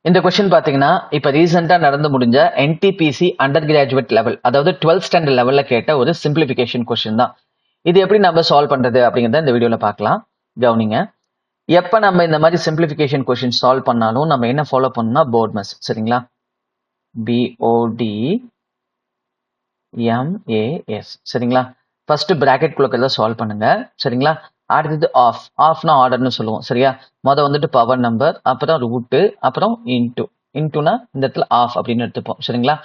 இந்த கொஸ்டின் பாத்தீங்கன்னா இப்ப ரீசெண்டா நடந்து முடிஞ்ச NTPC அண்டர் கிராஜுவேட் லெவல், அதாவது 12th ஸ்டாண்டர்ட் லெவல்ல கேட்ட ஒரு சிம்பிளிபிகேஷன் கொஸ்டின் தான். இது எப்படி நம்ம சால்வ் பண்றது அப்படிங்கறத இந்த வீடியோல பார்க்கலாம். கவனிங்க. எப்ப நம்ம இந்த மாதிரி சிம்பிளிபிகேஷன் கொஸ்டின் சால்வ் பண்ணாலும் நம்ம என்ன ஃபாலோ பண்ணணும்னா BODMAS, சரிங்களா? BODMAS, சரிங்களா? ஃபர்ஸ்ட் பிராக்கெட் குள்ளக்கிறத சால்வ் பண்ணுங்க, சரிங்களா? அடுத்தது ஆஃப்னா ஆர்டர்னு சொல்லுவோம், சரியா? வந்துட்டு பவர் நம்பர், அப்புறம் ரூட்டு, அப்புறம் இன்டூனா இந்த இடத்துல ஆஃப் அப்படின்னு எடுத்துப்போம், சரிங்களா?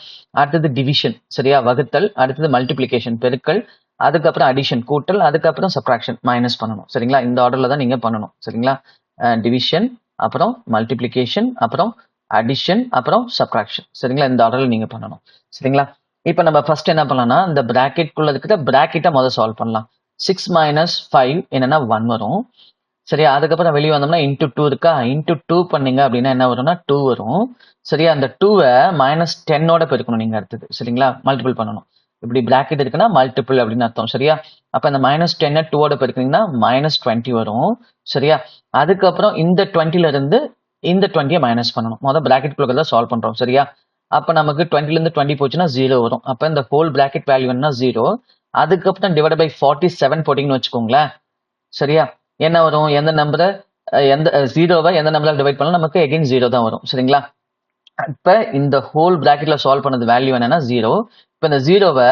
அடுத்தது டிவிஷன், சரியா? வகுத்தல், அடுத்தது மல்டிப்ளிகேஷன் பெருக்கல், அதுக்கப்புறம் அடிஷன் கூட்டல், அதுக்கப்புறம் சப்ராக்ஷன் மைனஸ் பண்ணணும், சரிங்களா? இந்த ஆர்டர்ல தான் நீங்க பண்ணணும், சரிங்களா? டிவிஷன், அப்புறம் மல்டிப்ளிகேஷன், அப்புறம் அடிஷன், அப்புறம் சப்ராக்ஷன், சரிங்களா? இந்த ஆர்டர்ல நீங்க பண்ணணும், சரிங்களா? இப்போ நம்ம ஃபர்ஸ்ட் என்ன பண்ணலாம்னா இந்த பிராக்கெட் குள்ள இருக்கிற பிராக்கெட்டை முதல்ல சால்வ் பண்ணலாம். 6 மைனஸ் 5 என்னன்னா 1 வரும், சரியா? அதுக்கப்புறம் வெளியே வந்தோம்னா இன்டூ 2 இருக்கா, இன்டூ 2 பண்ணீங்க அப்படின்னா என்ன வரும்னா 2 வரும், சரியா? அந்த 2வை மைனஸ் 10ஓட பெருக்கணும் நீங்க அடுத்தது, சரிங்களா? மல்டிபிள் பண்ணணும். இப்படி பிராக்கெட் இருக்குன்னா மல்டிபிள் அப்படின்னு அர்த்தம், சரியா? அப்ப இந்த மைனஸ் 10 2ஓட பெருக்கினீங்கன்னா மைனஸ் 20 வரும், சரியா? அதுக்கப்புறம் இந்த 20ல இருந்து இந்த 20யை மைனஸ் பண்ணணும். முதல் பிராக்கெட் குள்ள சால்வ் பண்றோம், சரியா? அப்ப நமக்கு 20ல இருந்து 20 போச்சுன்னா 0 வரும். அப்ப இந்த ஹோல் பிராக்கெட் வேல்யூ என்ன 0. அதுக்கப்புறம் டிவைட் பை 47 போட்டிங்கன்னு வச்சுக்கோங்களேன், சரியா? என்ன வரும், எந்த நம்பரை எந்த 0வை எந்த நம்பரால் டிவைட் பண்ணலாம், நமக்கு எகைன் 0 தான் வரும், சரிங்களா? இப்ப இந்த ஹோல் பிராக்கெட்ல சால்வ் பண்ணது வேல்யூ என்னன்னா 0. இப்ப இந்த 0வை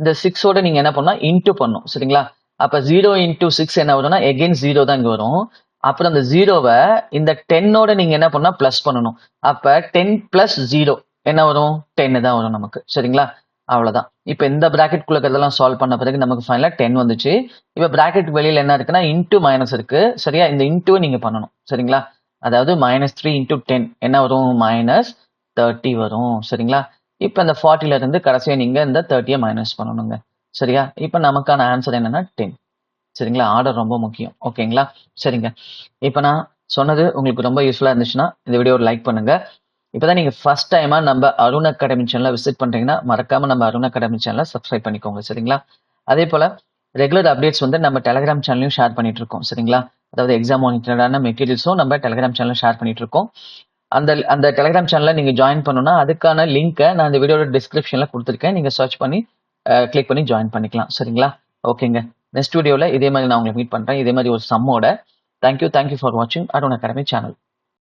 இந்த 6ஓட நீங்க என்ன பண்ணா இன்டூ பண்ணும், சரிங்களா? அப்ப 0 இன்டூ 6 என்ன வரும்னா எகைன் 0 தான் இங்க வரும். அப்புறம் இந்த 0வை இந்த 10ஓட நீங்க என்ன பண்ணா பிளஸ் பண்ணணும். அப்ப 10 பிளஸ் 0 என்ன வரும், 10 தான் வரும் நமக்கு, சரிங்களா? அவ்வளவுதான். இப்ப இந்த பிராக்கெட் குள்ளதெல்லாம் சால்வ் பண்ண பிறகு நமக்கு ஃபைனலா 10 வந்துச்சு. இப்ப பிராக்கெட் வெளியில என்ன இருக்குன்னா இன்டூ மைனஸ் இருக்கு, சரியா? இந்த இன்டூவை நீங்க பண்ணணும், சரிங்களா? அதாவது -3 இன்டூ 10 என்ன வரும், -30 வரும், சரிங்களா? இப்ப இந்த 40ல இருந்து கடைசியா நீங்க இந்த 30யை மைனஸ் பண்ணணுங்க, சரியா? இப்ப நமக்கான ஆன்சர் என்னன்னா 10, சரிங்களா? ஆர்டர் ரொம்ப முக்கியம், ஓகேங்களா? சரிங்க. இப்ப நான் சொன்னது உங்களுக்கு ரொம்ப யூஸ்ஃபுல்லா இருந்துச்சுன்னா இந்த வீடியோ லைக் பண்ணுங்க. இப்பதான் நீங்க ஃபர்ஸ்ட் டைமா நம்ம அருண் அகாடமி சேனலை விசிட் பண்றீங்கன்னா மறக்காம நம்ம அருண் அகாடமி சேனலை சப்ஸ்கிரைப் பண்ணிக்கோங்க, சரிங்களா? அதே போல ரெகுலர் அப்டேட்ஸ் நம்ம டெலிகிராம் சேனலையும் ஷேர் பண்ணிட்டு இருக்கோம், சரிங்களா? அதாவது எக்ஸாம் ஓரியன்டான மெட்டீரியல்ஸும் நம்ம டெலிகிராம் சேனல்ல ஷேர் பண்ணிட்டு இருக்கோம். அந்த டெலிகிராம் சேனல்ல நீங்க ஜாயின் பண்ணணும்னா அதுக்கான லிங்கை நான் இந்த வீடியோட டிஸ்கிரிப்ஷன்ல கொடுத்துருக்கேன். நீங்க சர்ச் பண்ணி கிளிக் பண்ணி ஜாயின் பண்ணிக்கலாம், சரிங்களா? ஓகேங்க. நெக்ஸ்ட் வீடியோல இதே மாதிரி நான் உங்களை மீட் பண்றேன், இதே மாதிரி ஒரு சம்மோட. தேங்க்யூ ஃபார் வாட்சிங் அருண் அகாடமி சேனல்.